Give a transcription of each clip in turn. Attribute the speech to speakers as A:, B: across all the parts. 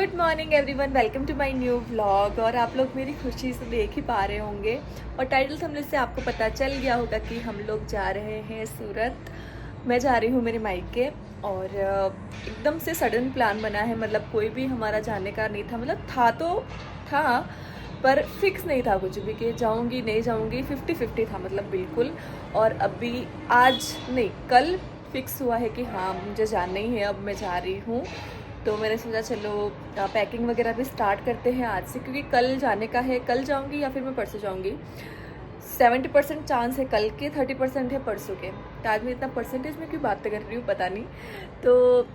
A: Good morning everyone, welcome to my new vlog. और आप लोग मेरी खुशी से देख ही पा रहे होंगे और टाइटल थंबनेल से आपको पता चल गया होगा कि हम लोग जा रहे हैं सूरत। मैं जा रही हूँ मेरे मायके और एकदम से सडन प्लान बना है। मतलब कोई भी हमारा जाने का नहीं था, मतलब था तो था पर फिक्स नहीं था कुछ भी कि जाऊँगी नहीं जाऊँगी, 50-50 था मतलब बिल्कुल। और अभी आज नहीं, कल फिक्स हुआ है कि हाँ मुझे जाना ही है, अब मैं जा रही हूँ। तो मैंने सोचा चलो पैकिंग वगैरह भी स्टार्ट करते हैं आज से, क्योंकि कल जाने का है। कल जाऊंगी या फिर मैं परसों जाऊंगी। 70% चांस है कल के, 30% है परसों के। तो आज मैं इतना परसेंटेज में क्यों बातें कर रही हूँ पता नहीं। तो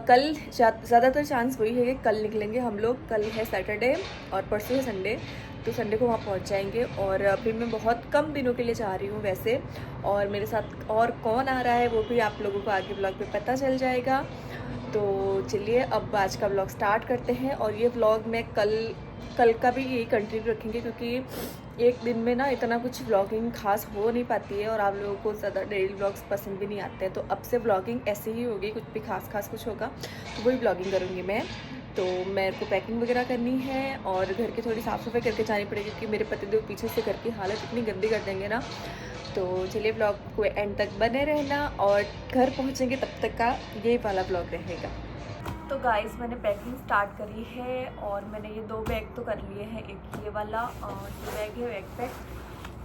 A: कल ज़्यादातर चांस वही है कि कल निकलेंगे हम लोग। कल है सैटरडे और परसों है संडे, तो संडे को वहाँ पहुँच जाएंगे। और अभी मैं बहुत कम दिनों के लिए जा रही हूँ वैसे, और मेरे साथ और कौन आ रहा है वो भी आप लोगों को आगे ब्लॉग में पता चल जाएगा। तो चलिए अब आज का व्लॉग स्टार्ट करते हैं। और ये व्लॉग मैं कल का भी यही कंटिन्यू रखेंगे, क्योंकि एक दिन में ना इतना कुछ व्लॉगिंग खास हो नहीं पाती है और आप लोगों को ज़्यादा डेली व्लॉग्स पसंद भी नहीं आते हैं। तो अब से व्लॉगिंग ऐसे ही होगी, कुछ भी खास कुछ होगा तो वही व्लॉगिंग करूँगी मैं। तो मेरे को पैकिंग वगैरह करनी है और घर की थोड़ी साफ़ सफाई करके जानी पड़ेगी, क्योंकि मेरे पतिदेव पीछे से घर की हालत इतनी गंदी कर देंगे ना। तो चलिए ब्लॉग को एंड तक बने रहना और घर पहुंचेंगे तब तक का यही वाला ब्लॉग रहेगा। तो गाइस मैंने पैकिंग स्टार्ट करी है और मैंने ये 2 बैग तो कर लिए हैं। एक ये वाला ये बैग है बैग पैक,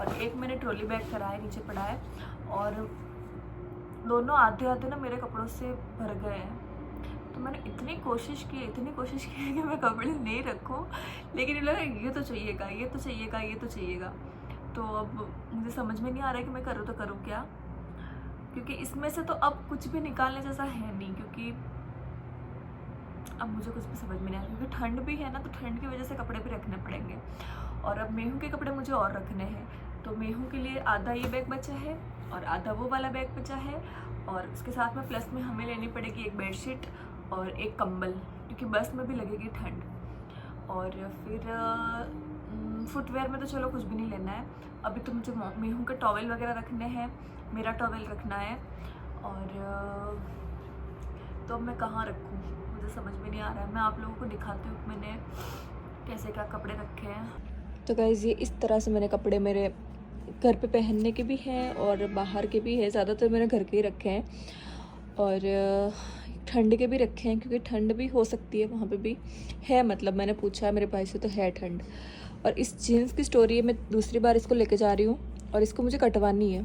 A: और एक मैंने ट्रॉली बैग करा है, नीचे पड़ा है। और दोनों आधे आधे ना मेरे कपड़ों से भर गए हैं। तो मैंने इतनी कोशिश की कि मैं कपड़े नहीं रखूं, लेकिन ये तो चाहिएगा, ये तो चाहिएगा, ये तो चाहिएगा। तो अब मुझे समझ में नहीं आ रहा है कि मैं करूँ तो करूँ क्या, क्योंकि इसमें से तो अब कुछ भी निकालने जैसा है नहीं। क्योंकि अब मुझे कुछ भी समझ में नहीं आ रहा, क्योंकि ठंड भी है ना, तो ठंड की वजह से कपड़े भी रखने पड़ेंगे। और अब मेहू के कपड़े मुझे और रखने हैं, तो मेहू के लिए आधा ये बैग बचा है और आधा वो वाला बैग बचा है। और उसके साथ में प्लस में हमें लेनी पड़ेगी एक बेडशीट और एक कंबल, क्योंकि बस में भी लगेगी ठंड। और फिर फुटवेयर में तो चलो कुछ भी नहीं लेना है अभी। तो मुझे मेहू के टॉवेल वगैरह रखने हैं, मेरा टॉवेल रखना है। और तो अब मैं कहाँ रखूँ मुझे समझ में नहीं आ रहा है। मैं आप लोगों को दिखाती हूँ कि मैंने कैसे क्या कपड़े रखे हैं। तो गाइज़ ये इस तरह से मैंने कपड़े मेरे घर पे पहनने के भी हैं और बाहर के भी हैं। ज़्यादातर मैंने घर के ही रखे हैं और ठंड के भी रखे हैं, क्योंकि ठंड भी हो सकती है वहाँ पे भी है। मतलब मैंने पूछा है मेरे भाई से, तो है ठंड। और इस जीन्स की स्टोरी है, मैं दूसरी बार इसको लेके जा रही हूँ और इसको मुझे कटवानी है।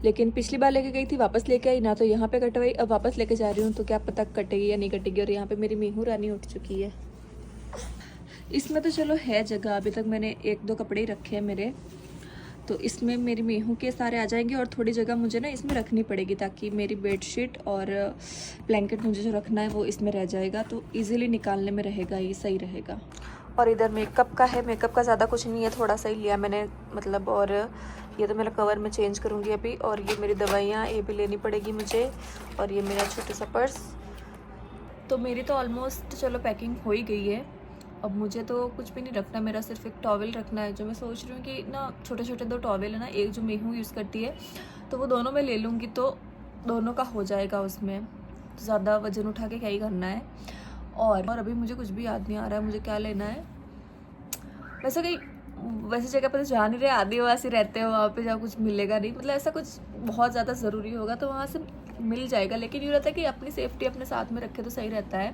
A: लेकिन पिछली बार लेके गई थी, वापस लेके आई ना, तो यहाँ पे कटवाई, अब वापस लेके जा रही हूँ तो क्या पता कटेगी या नहीं कटेगी। और यहाँ पे मेरी मेहू रानी उठ चुकी है। इसमें तो चलो है जगह, अभी तक मैंने 1-2 कपड़े ही रखे हैं मेरे, तो इसमें मेरी मेहू के सारे आ जाएंगे। और थोड़ी जगह मुझे ना इसमें रखनी पड़ेगी, ताकि मेरी बेडशीट और ब्लैंकेट मुझे जो रखना है वो इसमें रह जाएगा, तो इजीली निकालने में रहेगा, ये सही रहेगा। और इधर मेकअप का है, मेकअप का ज़्यादा कुछ नहीं है, थोड़ा सा ही लिया मैंने मतलब। और ये तो मेरा कवर मैं चेंज करूँगी अभी। और ये मेरी दवाइयाँ, ये भी लेनी पड़ेगी मुझे। और ये मेरा छोटा सा पर्स। तो मेरी तो ऑलमोस्ट चलो पैकिंग हो ही गई है। अब मुझे तो कुछ भी नहीं रखना, मेरा सिर्फ एक टॉवेल रखना है, जो मैं सोच रही हूँ कि ना छोटे छोटे 2 टॉवेल है ना, एक जो मेहू यूज़ करती है, तो वो दोनों मैं ले लूँगी, तो दोनों का हो जाएगा उसमें। ज़्यादा वजन उठा के क्या ही करना है। और अभी मुझे कुछ भी याद नहीं आ रहा है मुझे क्या लेना है। वैसे जगह पर तो जा नहीं रहे, आदिवासी रहते हो वहाँ पे, जहाँ कुछ मिलेगा नहीं। मतलब ऐसा कुछ बहुत ज़्यादा ज़रूरी होगा तो वहाँ से मिल जाएगा, लेकिन ये रहता है कि अपनी सेफ्टी अपने साथ में रखे तो सही रहता है।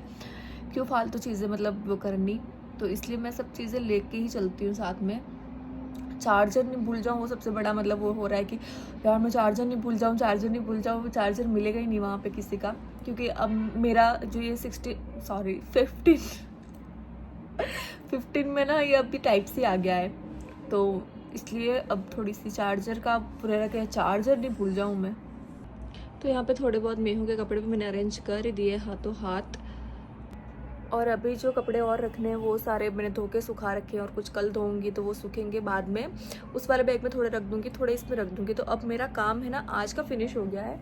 A: क्यों फालतू चीज़ें मतलब वो करनी, तो इसलिए मैं सब चीज़ें लेके ही चलती हूँ साथ में। चार्जर नहीं भूल जाऊँ, वो सबसे बड़ा मतलब वो हो रहा है कि यार मैं चार्जर नहीं भूल जाऊँ, वो चार्जर मिलेगा ही नहीं वहाँ पे किसी का। क्योंकि अब मेरा जो ये 15 में ना ये अभी टाइप सी आ गया है, तो इसलिए अब थोड़ी सी चार्जर का पूरा रखा है, चार्जर नहीं भूल जाऊँ मैं। तो यहाँ पे थोड़े बहुत मेहू के कपड़े भी मैंने अरेंज कर ही दिए हाथों हाथ। और अभी जो कपड़े और रखने हैं वो सारे मैंने धो के सुखा रखे हैं, और कुछ कल धोऊंगी तो वो सूखेंगे बाद में। उस वाले बैग में थोड़े रख दूँगी, थोड़े इसमें रख दूँगी। तो अब मेरा काम है ना आज का फिनिश हो गया है।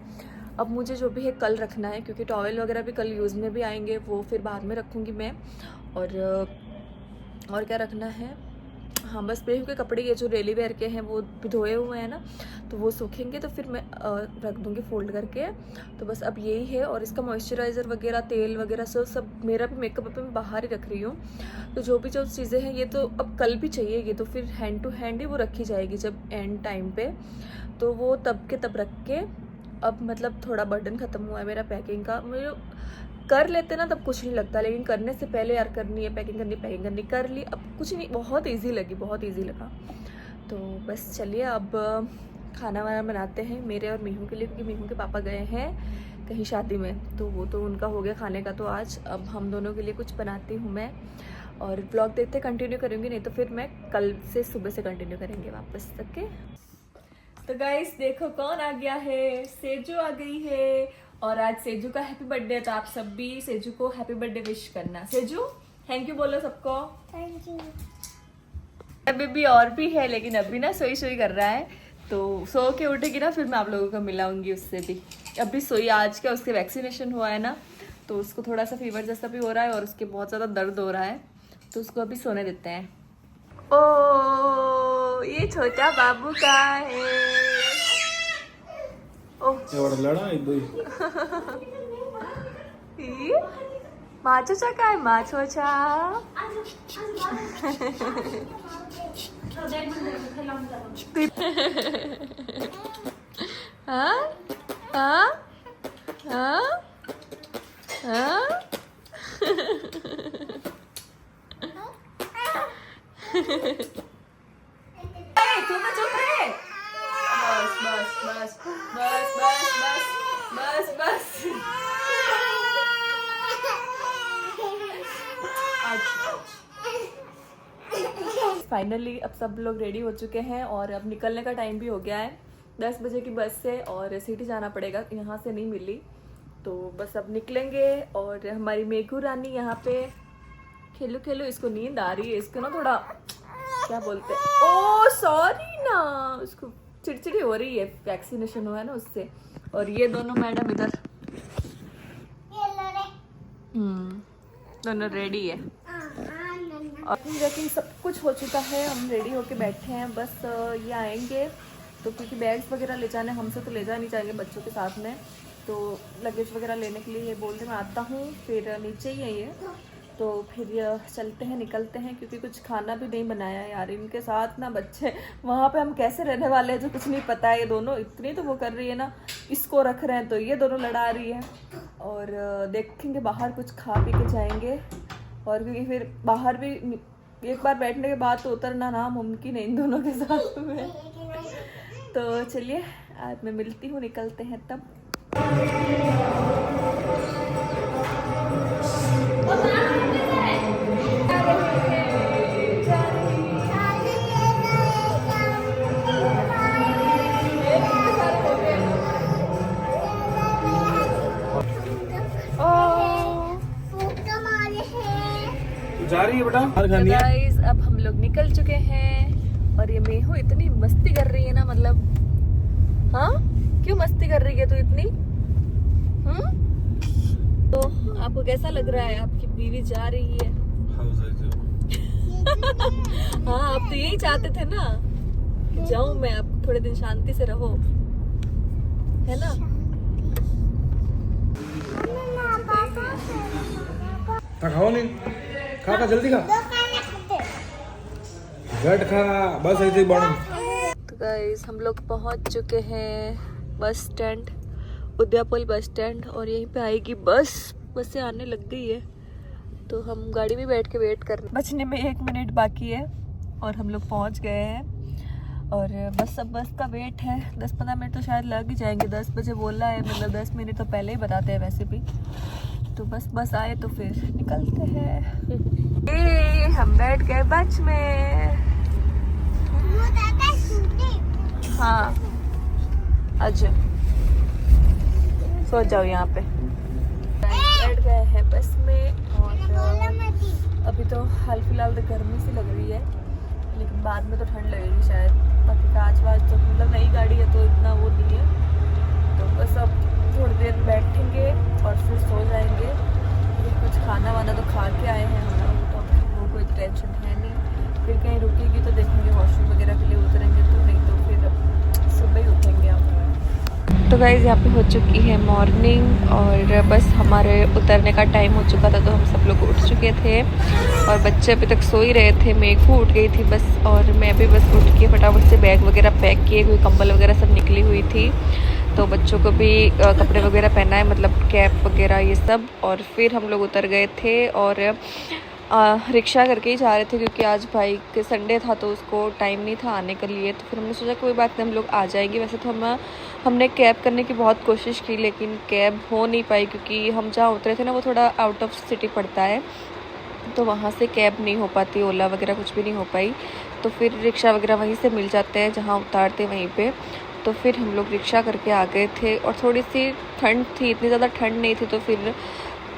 A: अब मुझे जो भी है कल रखना है, क्योंकि टॉवेल वगैरह भी कल यूज़ में भी आएंगे, वो फिर बाद में रखूँगी मैं। और क्या रखना है, हाँ बस मेहू के कपड़े ये जो डेली वेयर के हैं वो भी धोए हुए हैं ना, तो वो सूखेंगे तो फिर मैं रख दूँगी फोल्ड करके। तो बस अब यही है। और इसका मॉइस्चराइज़र वगैरह, तेल वगैरह सब मेरा भी मेकअप मैं बाहर ही रख रही हूँ। तो जो भी जो चीज़ें हैं ये तो अब कल भी चाहिए, ये तो फिर हैंड टू हैंड ही वो रखी जाएगी जब एंड टाइम पे, तो वो तब के तब रख के। अब मतलब थोड़ा बर्डन ख़त्म हुआ है मेरा पैकिंग का। मुझे कर लेते ना तब कुछ नहीं लगता, लेकिन करने से पहले यार करनी है, पैकिंग करनी कर ली, अब कुछ नहीं, बहुत ईजी लगी, बहुत ईजी लगा। तो बस चलिए अब खाना वाना बनाते हैं मेरे और मीहू के लिए, क्योंकि मीहू के पापा गए हैं कहीं शादी में, तो वो तो उनका हो गया खाने का। तो आज अब हम दोनों के लिए कुछ बनाती हूँ मैं, और ब्लॉग देखते कंटिन्यू करूँगी, नहीं तो फिर मैं कल से सुबह से कंटिन्यू करेंगे वापस तक के। तो गाइस देखो कौन आ गया है, सेजू आ गई है। और आज सेजू का हैप्पी बर्थडे है, तो आप सब भी सेजू को हैप्पी बर्थडे विश करना। सेजू थैंक यू बोलो सबको।
B: Thank you.
A: अभी भी और भी है, लेकिन अभी ना सोई सोई कर रहा है, तो सो के उठेगी ना फिर मैं आप लोगों को मिलाऊंगी उससे भी। अभी सोई, आज क्या उसके वैक्सीनेशन हुआ है ना, तो उसको थोड़ा सा फीवर जैसा भी हो रहा है और उसके बहुत ज़्यादा दर्द हो रहा है, तो उसको अभी सोने देते हैं। ओ ये छोटा बाबू का है। माचोचा काय माचोचा। हाँ हाँ हाँ हाँ। तू तो चुप रहे। बस बस बस बस बस बस बस बस। फाइनली अब सब लोग रेडी हो चुके हैं और अब निकलने का टाइम भी हो गया है। 10 बजे की बस है और सिटी जाना पड़ेगा, यहाँ से नहीं मिली, तो बस अब निकलेंगे। और हमारी मेघू रानी यहाँ पे खेलो खेलो, इसको नींद आ रही है, इसको ना थोड़ा क्या बोलते हैं, ओ सॉरी ना, उसको चिड़चिड़ी हो रही है, वैक्सीनेशन हुआ है ना उससे। और ये दोनों मैडम इधर दोनों रेडी है। और लेकिन सब कुछ हो चुका है, हम रेडी होके बैठे हैं, बस ये आएंगे तो, क्योंकि बैग्स वगैरह ले जाने हमसे तो ले जा नहीं जाएंगे बच्चों के साथ में, तो लगेज वगैरह लेने के लिए ये बोलते मैं आता हूँ, फिर नीचे ही है ये, तो फिर चलते हैं निकलते हैं, क्योंकि कुछ खाना भी नहीं बनाया यार इनके साथ ना बच्चे, वहाँ पे हम कैसे रहने वाले हैं जो कुछ नहीं पता है। ये दोनों इतनी तो वो कर रही है ना, इसको रख रहे हैं तो ये दोनों लड़ा रही है। और देखेंगे बाहर कुछ खा पी के जाएंगे, और क्योंकि फिर बाहर भी एक बार बैठने के बाद तो उतरना ना मुमकिन है इन दोनों के साथ में। तो चलिए आज मैं मिलती हूँ, निकलते हैं तब।
C: जा रही है बेटा।
A: गाइस अब हम लोग निकल चुके हैं, और ये मेहू इतनी मस्ती कर रही है ना, मतलब हाँ क्यों मस्ती कर रही है तू इतनी? तो आपको कैसा लग रहा है, आपकी बीवी जा रही है? हाँ आप तो यही चाहते थे ना, जाऊं मैं, आप थोड़े दिन शांति से रहो, है ना?
C: खाओ नहीं, खा जल्दी खा, गट खा, बस ऐसे ही बढ़ो।
A: तो गाइस हम लोग पहुंच चुके हैं bus stand, Udaipur bus stand, और यहीं पे आएगी बस से आने लग गई है, तो हम गाड़ी में बैठ के वेट कर रहे हैं। बचने में 1 मिनट बाकी है और हम लोग पहुंच गए हैं, और बस अब बस का वेट है। 10-15 मिनट तो शायद लग ही जाएंगे, 10 बजे बोला है, मतलब 10 मिनट तो पहले ही बताते हैं वैसे भी। तो बस आए तो फिर निकलते हैं। हम बैठ गए बस में। हाँ अच्छा सो जाओ यहाँ पे। बैठ गए हैं बस में, और अभी तो हाल फिलहाल तो गर्मी सी लग रही है, लेकिन बाद में तो ठंड लगेगी शायद। बाकी कांच वाच तो मतलब नई गाड़ी है तो इतना वो नहीं है, तो बस अब थोड़ी देर बैठेंगे और फिर सो जाएंगे। कुछ खाना वाना तो खा के आए हैं हम लोग, तो वो कोई टेंशन है नहीं। फिर कहीं रुकेगी तो देखो गाइस यहाँ पे हो चुकी है मॉर्निंग और बस हमारे उतरने का टाइम हो चुका था, तो हम सब लोग उठ चुके थे और बच्चे अभी तक सो ही रहे थे। मेघू उठ गई थी बस, और मैं भी बस उठ के फटाफट से बैग वगैरह पैक किए हुए, कंबल वगैरह सब निकली हुई थी। तो बच्चों को भी कपड़े वगैरह पहनाए, मतलब कैप वगैरह ये सब। और फिर हम लोग उतर गए थे और रिक्शा करके ही जा रहे थे, क्योंकि आज भाई के संडे था तो उसको टाइम नहीं था आने के लिए। तो फिर हमने सोचा कोई बात नहीं, हम लोग आ जाएंगे। वैसे तो हमने कैब करने की बहुत कोशिश की, लेकिन कैब हो नहीं पाई, क्योंकि हम जहाँ उतरे थे ना वो थोड़ा आउट ऑफ सिटी पड़ता है, तो वहाँ से कैब नहीं हो पाती, ओला वगैरह कुछ भी नहीं हो पाई। तो फिर रिक्शा वगैरह वहीं से मिल जाते हैं, जहाँ उतारते वहीं पे। तो फिर हम लोग रिक्शा करके आ गए थे और थोड़ी सी ठंड थी, इतनी ज़्यादा ठंड नहीं थी। तो फिर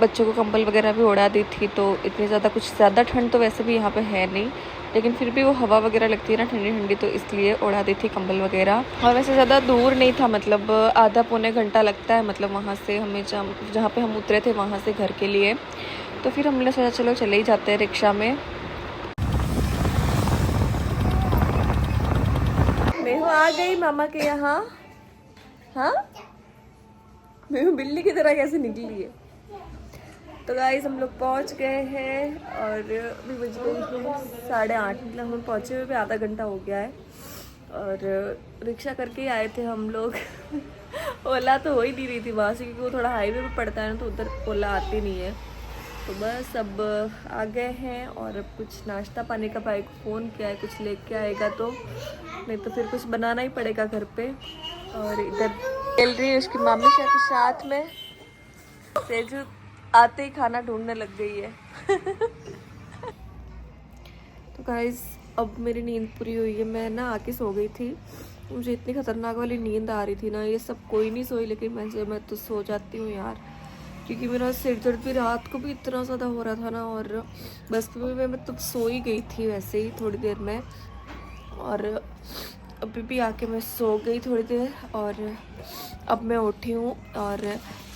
A: बच्चों को कंबल वगैरह भी उड़ा दी थी, तो इतनी ज़्यादा ठंड तो वैसे भी यहाँ पे है नहीं, लेकिन फिर भी वो हवा वगैरह लगती है ना ठंडी ठंडी, तो इसलिए उड़ा दी थी कंबल वगैरह। और वैसे ज़्यादा दूर नहीं था, मतलब आधा पौने घंटा लगता है, मतलब वहाँ से हमें जहाँ पे हम उतरे थे वहाँ से घर के लिए। तो फिर हमने सोचा चलो चले ही जाते हैं रिक्शा में। मैं आ गई मामा के यहाँ। हाँ, मैं बिल्ली की तरह कैसे निकली है। तो गाइस हम लोग पहुंच गए हैं और अभी बज गई है 8:30, मतलब हम पहुंचे हुए भी आधा घंटा हो गया है। और रिक्शा करके ही आए थे हम लोग। ओला तो हो ही नहीं रही थी वहाँ से, क्योंकि वो थोड़ा हाईवे पे पड़ता है ना, तो उधर ओला आती नहीं है। तो बस अब आ गए हैं और अब कुछ नाश्ता पानी का भाई को फ़ोन किया है, कुछ लेके आएगा तो, नहीं तो फिर कुछ बनाना ही पड़ेगा घर पे। और इधर खेल रही है उसकी मामी के साथ में। सेजू आते ही खाना ढूंढने लग गई है। तो गाइस अब मेरी नींद पूरी हुई है, मैं ना आके सो गई थी। मुझे इतनी खतरनाक वाली नींद आ रही थी ना, ये सब कोई नहीं सोई, लेकिन मैं तो सो जाती हूँ यार, क्योंकि मेरा सिर दर्द भी रात को भी इतना ज़्यादा हो रहा था ना। और बस मैं मतलब सो ही गई थी वैसे ही थोड़ी देर में, और अभी भी आके मैं सो गई थोड़ी देर। और अब मैं उठी हूँ और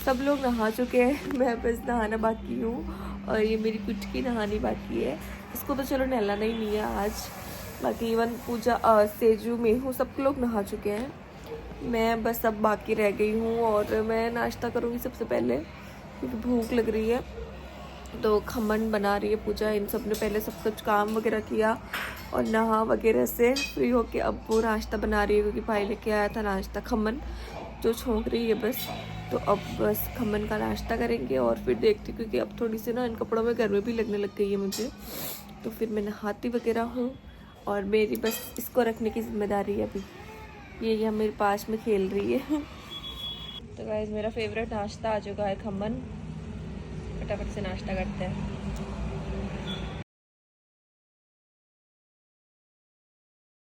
A: सब लोग नहा चुके हैं, मैं बस नहाना बाकी हूँ। और ये मेरी कुटकी नहानी बाकी है, इसको तो चलो नहलाना ही नहीं है आज। बाकी इवन पूजा, सेजू, मेहू सब लोग नहा चुके हैं, मैं बस अब बाकी रह गई हूँ। और मैं नाश्ता करूँगी सबसे पहले, क्योंकि भूख लग रही है। तो खमन बना रही है पूजा, इन सब ने पहले सब कुछ काम वगैरह किया और नहा वगैरह से फ्री होके अब वो नाश्ता बना रही है, क्योंकि भाई लेके आया था नाश्ता खमन जो छोंक रही है बस। तो अब बस खमन का नाश्ता करेंगे और फिर देखती, क्योंकि अब थोड़ी सी ना इन कपड़ों में गर्मी भी लगने लग गई है मुझे, तो फिर मैं नहाती वगैरह हूँ। और मेरी बस इसको रखने की जिम्मेदारी है अभी, ये यहाँ मेरे पास में खेल रही है। तो गाइस मेरा फेवरेट नाश्ता आ चुका है खमन, फटाफट से नाश्ता करते हैं।